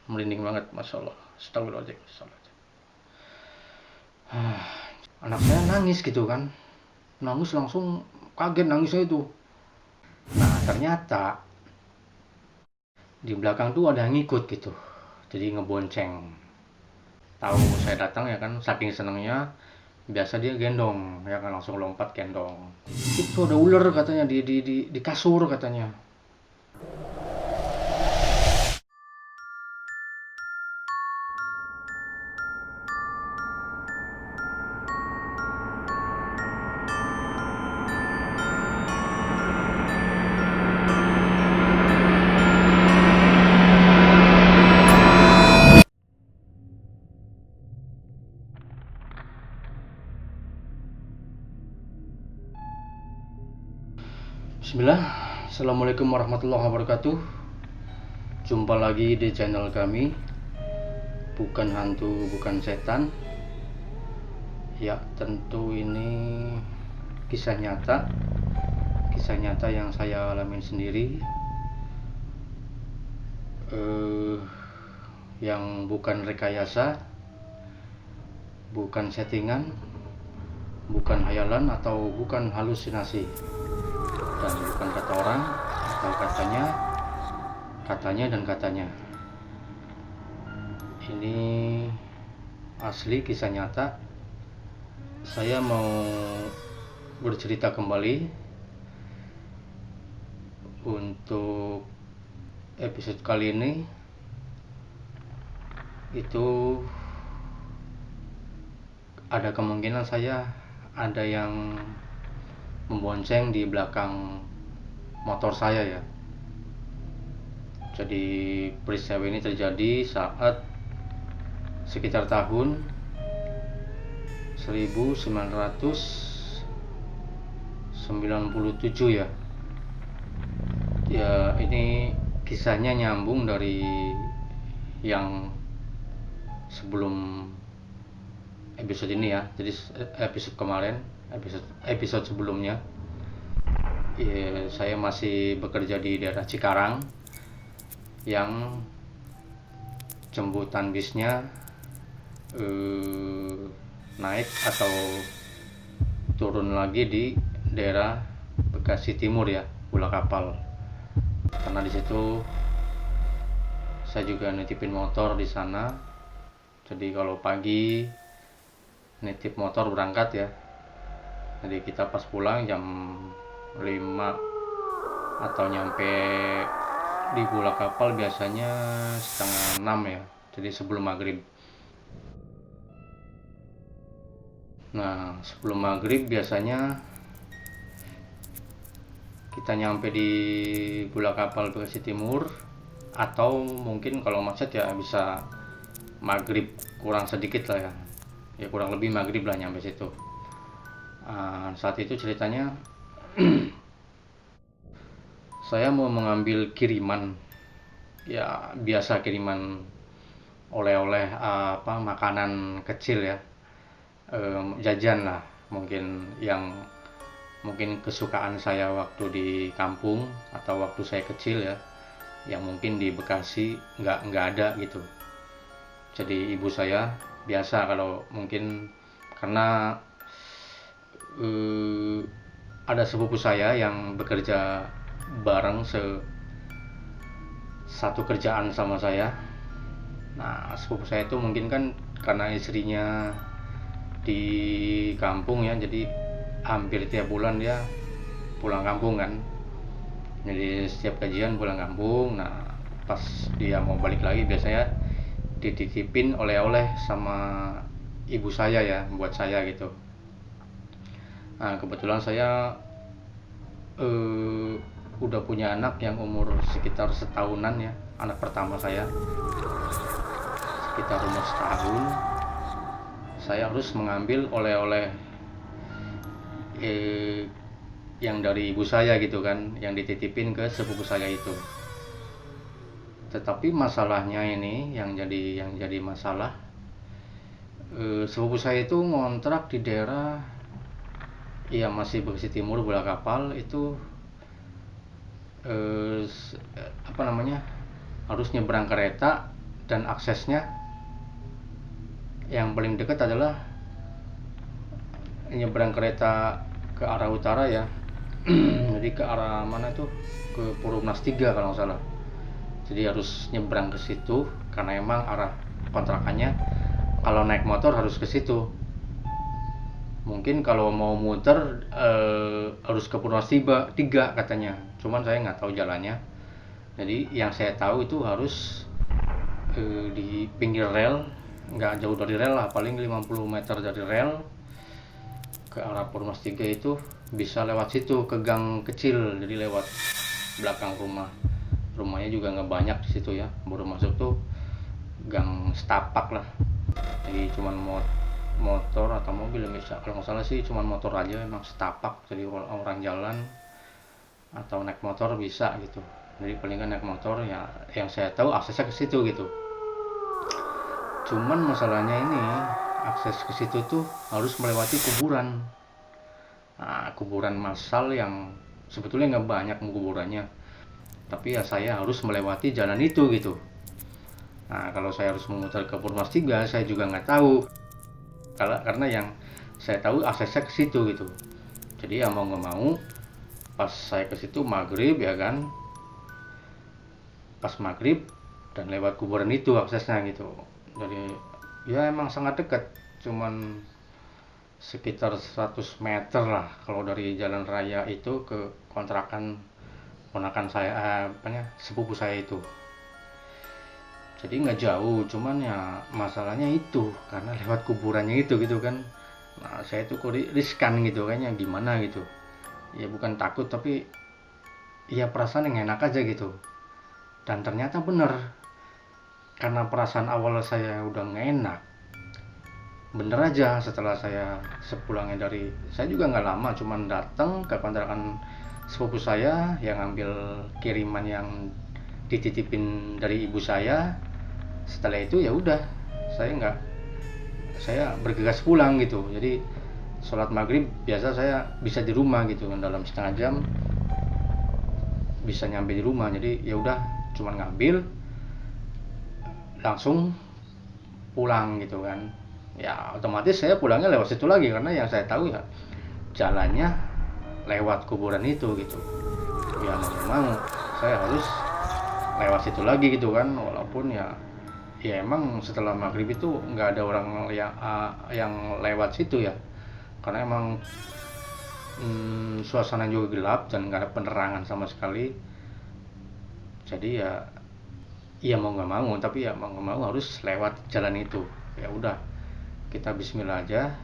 merinding banget, masya Allah. Astagfirullahaladzim. Anak saya nangis gitu kan, nangis langsung kaget nangisnya itu. Nah ternyata di belakang tuh ada yang ngikut gitu, jadi ngebonceng. Tahu saya datang ya kan, saking senengnya biasa dia gendong ya kan, langsung lompat gendong. Itu ada ular katanya di kasur katanya. Bismillah. Assalamualaikum warahmatullahi wabarakatuh. Jumpa lagi di channel kami, bukan hantu bukan setan. Ya tentu ini kisah nyata yang saya alami sendiri, yang bukan rekayasa, bukan settingan, bukan hayalan atau bukan halusinasi, dan bukan kata orang atau katanya. Ini asli kisah nyata. Saya mau bercerita kembali untuk episode kali ini. Itu ada kemungkinan ada yang membonceng di belakang motor saya ya. Jadi peristiwa ini terjadi saat sekitar tahun 1997 ya. Ya ini kisahnya nyambung dari yang sebelum episode ini ya. Jadi episode kemarin, episode sebelumnya ya, saya masih bekerja di daerah Cikarang, yang jemputan bisnya naik atau turun lagi di daerah Bekasi Timur ya, Pulau Kapal. Karena di situ saya juga nitipin motor di sana. Jadi kalau pagi nitip motor berangkat ya. Jadi kita pas pulang jam 5 atau nyampe di Pulau Kapal biasanya setengah 6 ya. Jadi sebelum maghrib. Nah sebelum maghrib biasanya kita nyampe di Pulau Kapal Bekasi Timur, atau mungkin kalau macet ya bisa maghrib kurang sedikit lah ya. Ya kurang lebih maghrib lah nyampe situ. Saat itu ceritanya saya mau mengambil kiriman, ya biasa kiriman oleh-oleh, makanan kecil ya, jajan lah, mungkin kesukaan saya waktu di kampung atau waktu saya kecil ya, yang mungkin di Bekasi nggak ada gitu. Jadi ibu saya biasa kalau mungkin, karena ada sepupu saya yang bekerja bareng satu kerjaan sama saya. Nah sepupu saya itu mungkin kan karena istrinya di kampung ya, jadi hampir tiap bulan dia pulang kampung kan. Jadi setiap gajian pulang kampung. Nah pas dia mau balik lagi biasanya dititipin oleh-oleh sama ibu saya ya, buat saya gitu. Nah kebetulan saya udah punya anak yang umur sekitar setahunan ya, anak pertama saya sekitar umur setahun. Saya harus mengambil oleh-oleh yang dari ibu saya gitu kan, yang dititipin ke sepupu saya itu. Tetapi masalahnya ini yang jadi masalah, sepupu saya itu ngontrak di daerah ya masih Bekasi Timur, Bola Kapal itu, harus nyebrang kereta dan aksesnya yang paling dekat adalah nyebrang kereta ke arah utara ya. Jadi ke arah mana tuh, ke Purwomenas 3 kalau nggak salah. Jadi harus nyebrang ke situ karena emang arah kontrakannya kalau naik motor harus ke situ. Mungkin kalau mau muter harus ke Purwomenas 3 katanya, cuman saya nggak tahu jalannya. Jadi yang saya tahu itu harus di pinggir rel, nggak jauh dari rel lah, paling 50 meter dari rel ke arah Purwomenas 3 itu bisa lewat situ ke gang kecil, jadi lewat belakang rumahnya juga nggak banyak di situ ya, baru masuk tuh gang setapak lah. Jadi cuman motor atau mobil bisa, kalau nggak salah sih cuman motor aja emang setapak, jadi orang jalan atau naik motor bisa gitu. Jadi palingan naik motor ya, yang saya tahu aksesnya ke situ gitu. Cuman masalahnya ini akses ke situ tuh harus melewati kuburan. Nah, kuburan massal yang sebetulnya nggak banyak kuburannya, tapi ya saya harus melewati jalan itu gitu. Nah, kalau saya harus memutar ke Purwomenas 3, saya juga nggak tahu. Karena yang saya tahu aksesnya ke situ gitu. Jadi ya mau nggak mau, pas saya ke situ maghrib ya kan, pas maghrib dan lewat kuburan itu aksesnya gitu. Jadi ya emang sangat dekat, cuman sekitar 100 meter lah kalau dari jalan raya itu ke kontrakan ponakan saya, sepupu saya itu. Jadi nggak jauh, cuman ya masalahnya itu karena lewat kuburannya itu gitu kan. Nah, saya tuh kok riskan gitu kayaknya, gimana gitu ya, bukan takut tapi ya perasaan yang enak aja gitu. Dan ternyata bener, karena perasaan awal saya udah nggak enak, bener aja setelah saya sepulangnya saya juga nggak lama, cuman datang ke kontrakan sepupu saya yang ngambil kiriman yang dititipin dari ibu saya. Setelah itu ya udah, saya bergegas pulang gitu. Jadi sholat maghrib biasa saya bisa di rumah gitu kan, dalam setengah jam bisa nyampe di rumah. Jadi ya udah, cuman ngambil langsung pulang gitu kan. Ya otomatis saya pulangnya lewat situ lagi, karena yang saya tahu ya jalannya lewat kuburan itu gitu. Ya memang saya harus lewat situ lagi gitu kan, walaupun ya emang setelah maghrib itu nggak ada orang yang lewat situ ya, karena emang suasana juga gelap dan nggak ada penerangan sama sekali. Jadi ya mau nggak mau, tapi ya mau nggak mau harus lewat jalan itu. Ya udah, kita bismillah aja,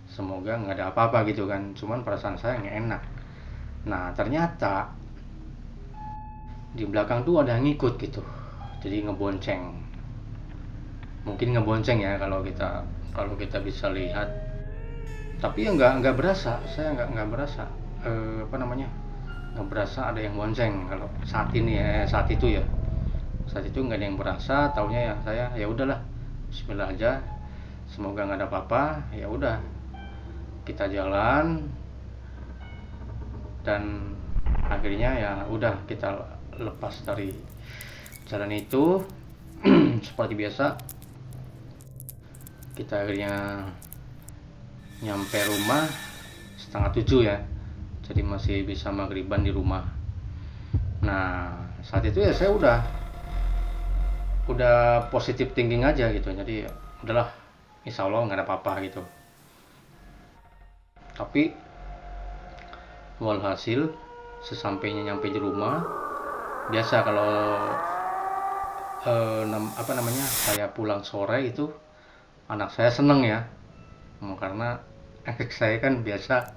semoga nggak ada apa-apa gitu kan. Cuman perasaan saya nggak enak. Nah ternyata di belakang tuh ada yang ngikut gitu, jadi ngebonceng. Mungkin ngebonceng ya kalau kita bisa lihat, tapi ya nggak berasa, saya nggak berasa nggak berasa ada yang bonceng kalau saat ini ya, saat itu nggak ada yang berasa. Taunya ya saya ya udahlah, bismillah aja, semoga nggak ada apa-apa. Ya udah, kita jalan dan akhirnya ya udah, kita lepas dari jalan itu. Seperti biasa kita akhirnya nyampe rumah 6:30 ya, jadi masih bisa maghriban di rumah. Nah saat itu ya saya udah positif thinking aja gitu, jadi ya udahlah, insya Allah nggak ada apa-apa gitu. Tapi walhasil sesampainya nyampe di rumah, biasa kalau saya pulang sore itu anak saya seneng ya, karena anak saya kan biasa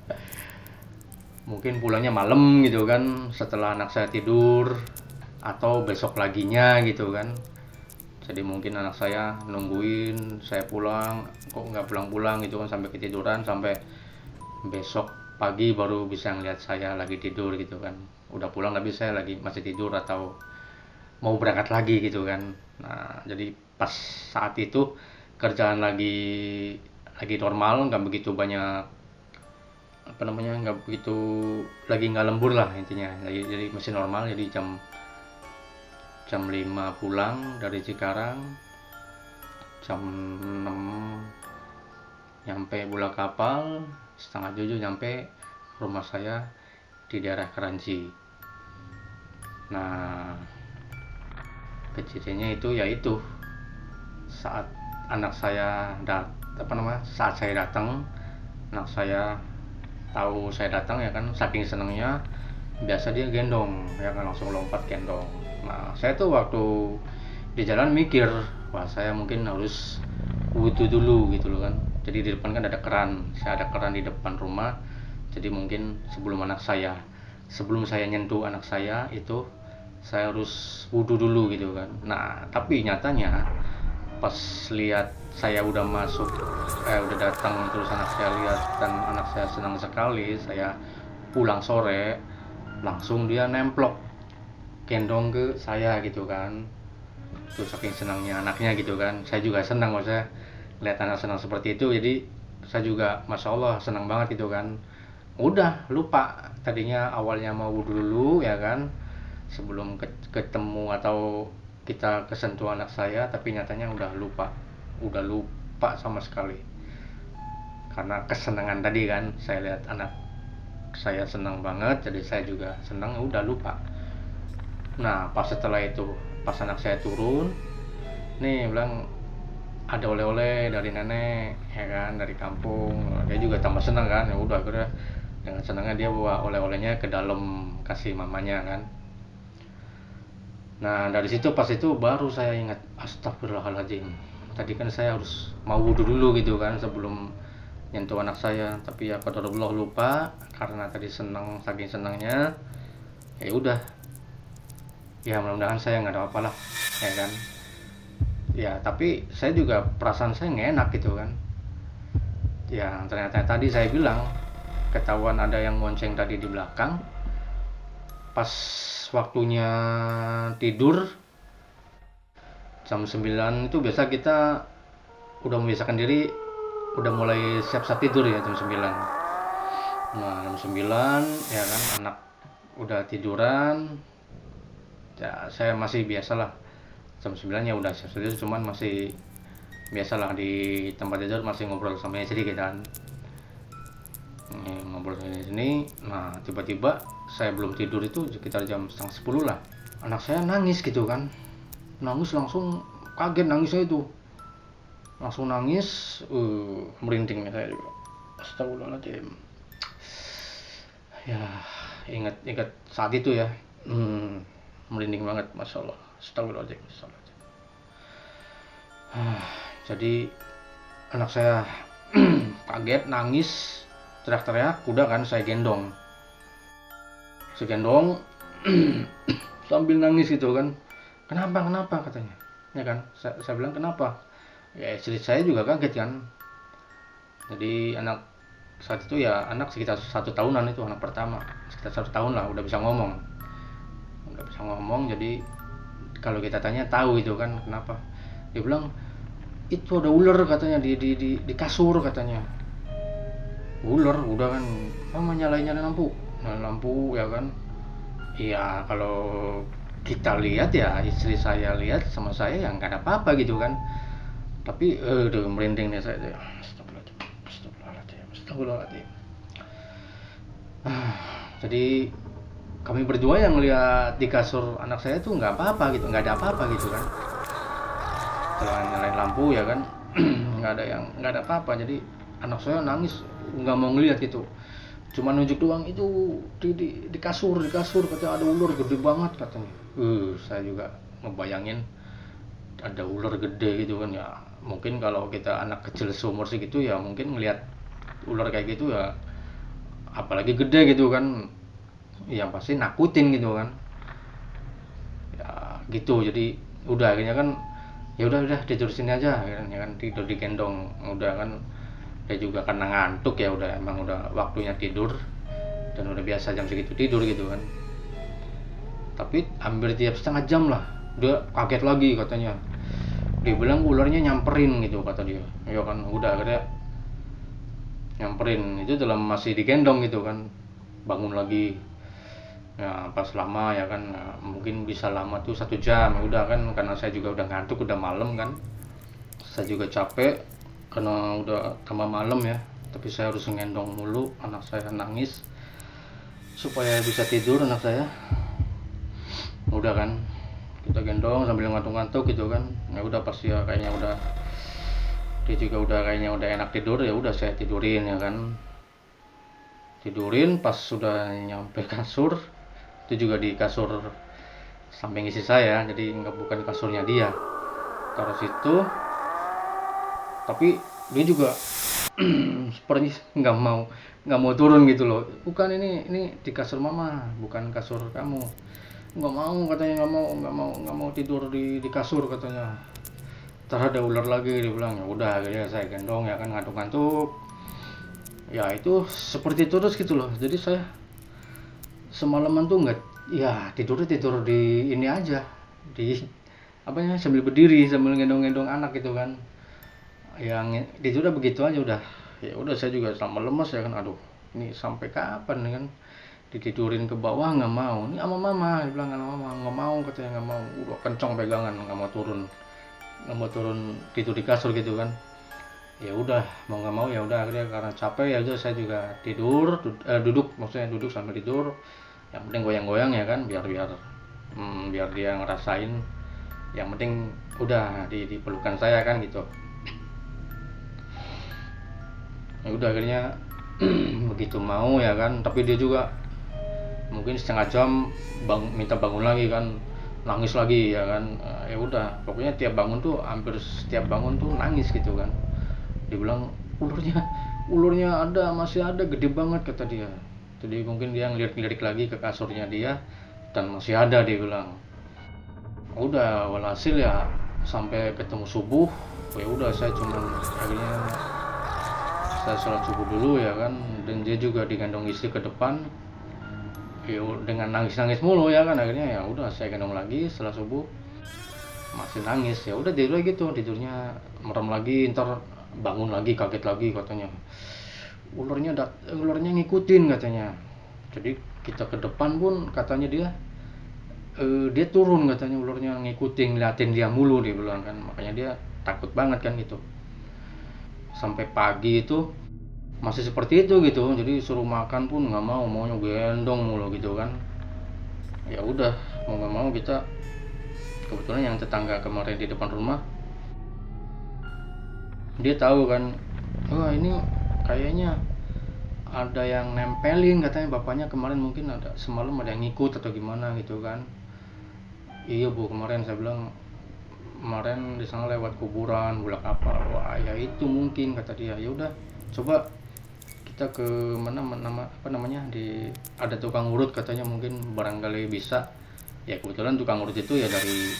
mungkin pulangnya malam gitu kan, setelah anak saya tidur atau besok paginya gitu kan. Jadi mungkin anak saya nungguin saya pulang, kok nggak pulang-pulang gitu kan, sampai ketiduran, sampai besok pagi baru bisa ngeliat saya lagi tidur gitu kan. Udah pulang tapi saya masih tidur atau mau berangkat lagi gitu kan. Nah jadi pas saat itu kerjaan lagi normal, nggak begitu banyak nggak begitu, lagi nggak lembur lah intinya. Jadi masih normal, jadi jam jam 5 pulang dari Cikarang, jam 6 nyampe Bola Kapal, setengah 7 nyampe rumah saya di daerah Kranji. Nah, kejadiannya itu yaitu saat anak saya saat saya datang, anak saya tahu saya datang ya kan, saking senangnya biasa dia gendong ya kan, langsung lompat gendong. Nah, saya tuh waktu di jalan mikir, wah saya mungkin harus wudhu dulu gitu loh kan. Jadi di depan kan ada keran, saya ada keran di depan rumah, jadi mungkin sebelum saya nyentuh anak saya itu saya harus wudhu dulu gitu kan. Nah, tapi nyatanya pas lihat saya udah udah datang, terus anak saya lihat dan anak saya senang sekali, saya pulang sore langsung dia nemplok gendong ke saya gitu kan. Terus saking senangnya anaknya gitu kan, saya juga senang maksudnya lihat anak senang seperti itu, jadi saya juga masya Allah senang banget gitu kan. Udah lupa tadinya, awalnya mau wudhu dulu ya kan sebelum ketemu atau kita kesentuh anak saya, tapi nyatanya udah lupa sama sekali karena kesenangan tadi kan. Saya lihat anak saya senang banget, jadi saya juga senang, udah lupa. Nah, pas setelah itu, pas anak saya turun nih, bilang ada oleh-oleh dari nenek ya kan, dari kampung. Dia juga tambah senang kan, ya udah akhirnya dengan senangnya dia bawa oleh-olehnya ke dalam kasih mamanya kan. Nah, dari situ pas itu baru saya ingat, astagfirullahaladzim, tadi kan saya harus mau wudhu dulu gitu kan sebelum nyentuh anak saya, tapi ya qadarullah lupa karena tadi saking senangnya. Ya udah, ya mudah-mudahan saya nggak ada apa-apa lah ya kan. Ya tapi saya juga perasaan saya nggak enak gitu kan. Ya ternyata tadi saya bilang ketahuan ada yang monceng tadi di belakang. Pas waktunya tidur jam 9 itu biasa kita udah membiasakan diri, udah mulai siap-siap tidur ya jam 9. Nah, jam 9 ya kan anak udah tiduran. Ya saya masih biasalah jam 9 ya udah siap tidur, cuman masih biasalah di tempat tidur masih ngobrol sama istri kan. Ngobrol sini. Nah, tiba-tiba saya belum tidur itu sekitar jam setengah 10 lah. Anak saya nangis gitu kan. Nangis langsung kaget nangisnya itu. Langsung nangis, merinding saya juga. Astagfirullahaladzim. Ya, ingat saat itu ya. Merinding banget, masya Allah. Astagfirullahaladzim. Jadi anak saya kaget, nangis, teriak-teriak. Udah kan saya gendong sambil nangis gitu kan. Kenapa katanya ya kan. Saya bilang kenapa, ya istri saya juga kaget kan. Jadi anak saat itu ya anak sekitar 1 tahunan, itu anak pertama sekitar 1 tahun lah, udah bisa ngomong. Jadi kalau kita tanya tahu itu kan kenapa. Dia bilang itu ada ular katanya di kasur katanya. Ular, udah kan sama nyalain lampu ya kan. Iya, kalau kita lihat ya, istri saya lihat sama saya yang nggak ada apa-apa gitu kan. Tapi udah merinding nih saya. Astagfirullahaladzim. Jadi kami berdua yang lihat di kasur anak saya tuh nggak apa-apa gitu, nggak ada apa-apa gitu kan. Setelah nyalain lampu ya kan, nggak ada apa-apa. Jadi anak saya nangis nggak mau ngeliat gitu, cuma nunjuk doang itu di kasur katanya ada ular gede banget katanya. Saya juga ngebayangin ada ular gede gitu kan. Ya mungkin kalau kita anak kecil seumur segitu ya mungkin ngelihat ular kayak gitu ya, apalagi gede gitu kan, ya pasti nakutin gitu kan. Ya gitu, jadi udah akhirnya kan ya udah tidur sini aja ya kan, tidur digendong. Udah kan dia juga karena ngantuk ya, emang udah waktunya tidur dan udah biasa jam segitu tidur gitu kan. Tapi hampir tiap setengah jam lah dia kaget lagi katanya. Dia bilang ularnya nyamperin gitu kata dia. Ya kan udah akhirnya nyamperin, itu dalam masih digendong gitu kan. Bangun lagi, Ya pas lama ya kan, mungkin bisa lama tuh 1 jam, ya udah kan, karena saya juga udah ngantuk, udah malam kan, saya juga capek karena udah tambah malam ya, tapi saya harus ngendong mulu, anak saya nangis supaya bisa tidur anak saya. Udah kan, kita gendong sambil ngantuk-ngantuk gitu kan, ya udah pasti ya kayaknya udah, dia juga udah kayaknya udah enak tidur, ya udah saya tidurin ya kan. Tidurin pas sudah nyampe kasur, itu juga di kasur samping isi saya, jadi nggak, bukan kasurnya dia, taruh situ. Tapi dia juga seperti nggak mau turun gitu loh. Bukan, ini di kasur mama, bukan kasur kamu. Nggak mau katanya, nggak mau tidur di kasur katanya. Ntar ada ular lagi, dia bilang. Ya udah, akhirnya saya gendong ya kan, ngantuk-ngantuk. Ya itu seperti itu terus gitu loh. Jadi saya semalaman tuh nggak, ya tidur di ini aja, di apa ya, sambil berdiri sambil gendong-gendong anak gitu kan. Yang itu udah begitu aja udah. Ya udah, saya juga sama lemes ya kan, aduh ini sampai kapan nih kan, ditidurin ke bawah nggak mau, ini sama mama, dia bilang sama mama nggak mau katanya, nggak mau, udah kencang pegangan, nggak mau turun tidur di kasur gitu kan. Ya udah, mau nggak mau ya udah, akhirnya karena capek ya udah, saya juga tidur, duduk, maksudnya duduk sambil tidur, yang penting goyang-goyang ya kan, biar dia ngerasain, yang penting udah di pelukan saya kan gitu. Ya udah akhirnya begitu mau ya kan, tapi dia juga mungkin setengah jam minta bangun lagi kan, nangis lagi ya kan. Ya udah, pokoknya tiap bangun tuh, hampir setiap bangun tuh nangis gitu kan. Dia bilang ulurnya masih ada, gede banget kata dia. Jadi mungkin dia ngelirik-ngelirik lagi ke kasurnya dia, dan masih ada, dia bilang. Udah, walhasil ya sampai ketemu subuh, ya udah saya cuman akhirnya saya sholat subuh dulu ya kan, dan dia juga digendong istri ke depan, ya dengan nangis mulu ya kan. Akhirnya ya udah, saya gendong lagi setelah subuh, masih nangis. Ya udah, tidur lagi tuh, tidurnya merem lagi, ntar bangun lagi kaget lagi katanya, ularnya ngikutin katanya. Jadi kita ke depan pun katanya dia turun katanya, ularnya ngikutin, ngeliatin dia mulu, dia bilang kan, makanya dia takut banget kan gitu. Sampai pagi itu masih seperti itu gitu, jadi suruh makan pun nggak mau, maunya gendong mulu gitu kan. Ya udah, mau nggak mau kita, kebetulan yang tetangga kemarin di depan rumah, dia tahu kan, wah ini kayaknya ada yang nempelin katanya, bapaknya kemarin mungkin ada semalam ada yang ngikut atau gimana gitu kan. Iya bu, kemarin saya bilang, kemarin di sana lewat kuburan Bulak Kapal. Wah ya itu mungkin kata dia. Ya udah, coba kita ke mana, apa namanya, ada tukang urut katanya, mungkin barangkali bisa. Ya kebetulan tukang urut itu ya dari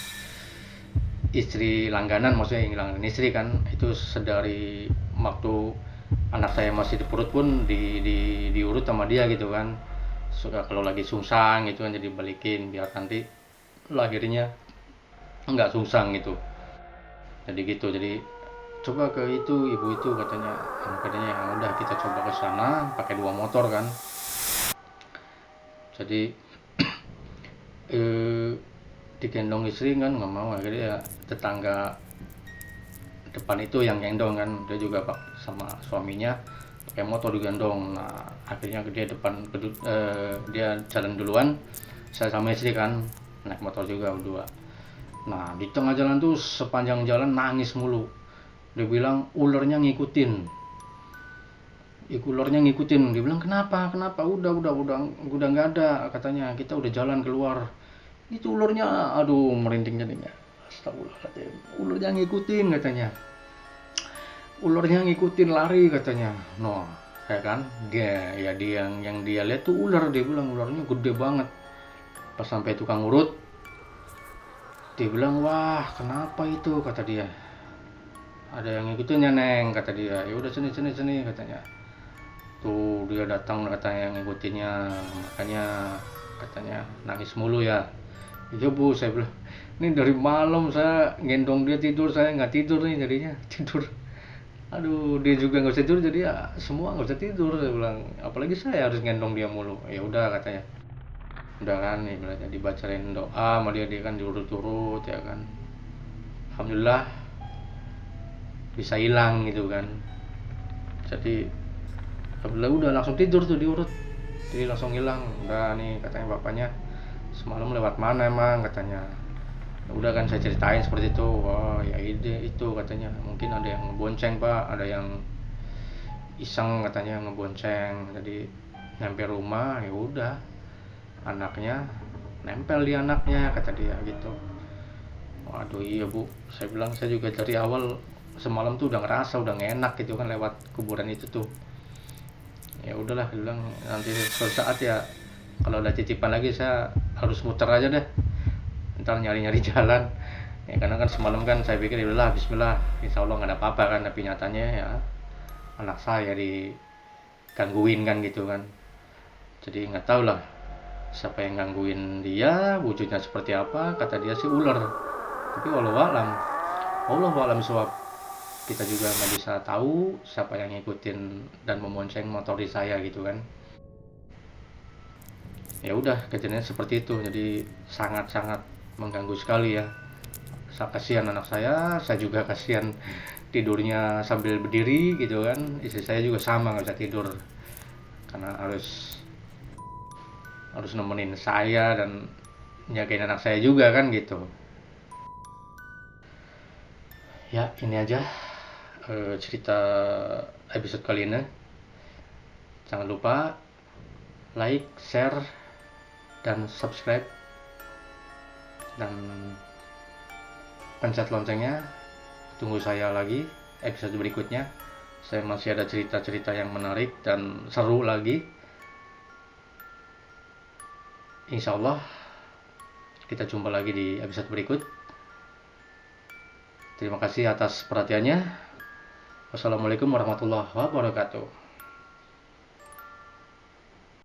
istri langganan, maksudnya yang langganan istri kan, itu sedari waktu anak saya masih di perut pun diurut sama dia gitu kan. Suka kalau lagi sungsang gitu kan, jadi balikin biar nanti lahirnya enggak sungsang gitu. Jadi gitu, jadi coba ke itu ibu itu katanya ya udah, kita coba ke sana pakai 2 motor kan. Jadi digendong istri kan nggak mau, akhirnya ya tetangga depan itu yang gendong kan, dia juga pak sama suaminya pakai motor digendong. Nah akhirnya dia dia jalan duluan, saya sama istri kan naik motor juga berdua. Nah di tengah jalan tuh, sepanjang jalan nangis mulu. Dia bilang ularnya ngikutin, dia bilang kenapa, udah nggak ada katanya, kita udah jalan keluar, itu ularnya, aduh merinding jadinya. Astagfirullah katanya, ularnya ngikutin lari katanya. No ya kan, dia yang dia lihat tuh ular, dia bilang ularnya gede banget. Pas sampai tukang urut, dia bilang wah kenapa itu, kata dia, ada yang ngikutin ya neng, kata dia. Ya udah, sini katanya. Tuh dia datang katanya, yang ngikutinnya, makanya katanya nangis mulu ya. Iya bu, saya bilang ini dari malam saya gendong dia tidur, saya nggak tidur nih jadinya, tidur. Aduh, dia juga nggak bisa tidur, jadi ya semua nggak bisa tidur, saya bilang, apalagi saya harus gendong dia mulu. Ya udah katanya, udah kan ibaratnya dibacain doa sama dia kan diurut-urut ya kan, alhamdulillah bisa hilang gitu kan. Jadi alhamdulillah udah langsung tidur tuh diurut, jadi langsung hilang. Udah nih katanya bapaknya, semalam lewat mana emang katanya. Udah kan saya ceritain seperti itu. Wah ya ide itu katanya, mungkin ada yang ngebonceng pak, ada yang iseng katanya ngebonceng. Jadi nyampe rumah ya udah anaknya nempel di anaknya kata dia gitu. Waduh iya bu, saya bilang saya juga dari awal semalam tuh udah ngerasa udah gak enak gitu kan lewat kuburan itu tuh. Ya udahlah bilang nanti suatu saat ya kalau ada titipan lagi saya harus muter aja deh, ntar nyari-nyari jalan ya, karena kan semalam kan saya pikir ya udahlah bismillah insya Allah nggak ada apa-apa kan, tapi nyatanya ya anak saya digangguin kan gitu kan. Jadi nggak tahu lah siapa yang gangguin dia, wujudnya seperti apa. Kata dia sih ular, tapi Allah alam suap, kita juga nggak bisa tahu siapa yang ngikutin dan memonceng motor di saya gitu kan. Ya udah kejadiannya seperti itu, jadi sangat-sangat mengganggu sekali ya. Saya kasihan anak saya juga kasihan tidurnya sambil berdiri gitu kan. Istri saya juga sama nggak bisa tidur karena harus nemenin saya dan jagain anak saya juga kan gitu. Ya ini aja cerita episode kali ini. Jangan lupa like, share, dan subscribe, dan pencet loncengnya. Tunggu saya lagi episode berikutnya. Saya masih ada cerita-cerita yang menarik dan seru lagi. Insya Allah kita jumpa lagi di episode berikut. Terima kasih atas perhatiannya. Wassalamualaikum warahmatullahi wabarakatuh.